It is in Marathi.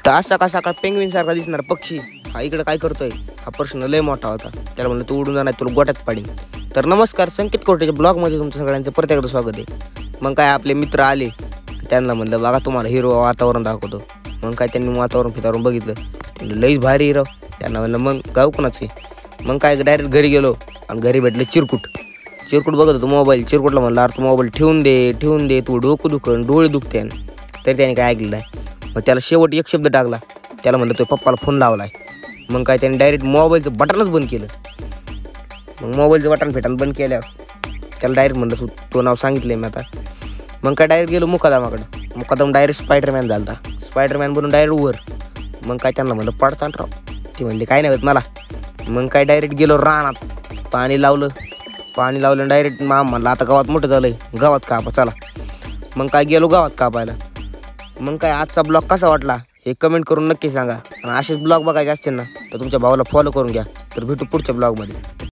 तर आज सकाळ सकाळ पेंग्विन सारखा दिसणार पक्षी हा इकडे काय करतोय हा प्रश्न लय मोठा होता. त्याला म्हणलं तू उडून जाणार तुला गोट्यात पाडीन. तर नमस्कार, संकेत कोटेच्या ब्लॉगमध्ये तुमचं सगळ्यांचं परत एकदा स्वागत आहे. मग काय आपले मित्र आले, त्यांना म्हणलं बघा तुम्हाला हिरो वातावरण दाखवतो. मग काय त्यांनी वातावरण फितावरून बघितलं, त्यांनी लईच भारी हिरो. त्यांना म्हणलं मग गाव कोणाचं आहे. मग काय डायरेक्ट घरी गेलो आणि घरी भेटलं चिरकुट बघत होतो मोबाईल. चिरकुटला म्हणलं अरे तू मोबाईल ठेवून दे तू डोकं दुखन डोळे दुखते. तरी त्याने काय ऐकलं नाही. मग त्याला शेवट एक शब्द टाकला, त्याला म्हणलं तो पप्पाला फोन लावलाय. मग काय त्याने डायरेक्ट मोबाईलचं बटनच बंद केलं. मग मोबाईलचं बटन बंद केल्यावर त्याला डायरेक्ट म्हणलं तो नाव सांगितलं आहे मी आता. मग काय डायरेक्ट गेलो मुकादम डायरेक्ट स्पायडरमॅन झाला. स्पायडरमॅन बनून डायरेक्ट वर. मग काय त्यांना म्हणलं पडतान राव. ती म्हणली काय नाही होत मला. मग काय डायरेक्ट गेलो रानात, पाणी लावलं डायरेक्ट मामा म्हणलं आता गावात मोठं झालंय, गावात कापा चला. मग काय गेलो गावात कापायला. मग काय आजचा ब्लॉग कसा वाटला हे कमेंट करून नक्की सांगा. आणि असेच ब्लॉग बघायचे असतील ना तर तुमच्या भावाला फॉलो करून घ्या. तर भेटू पुढच्या ब्लॉगमध्ये.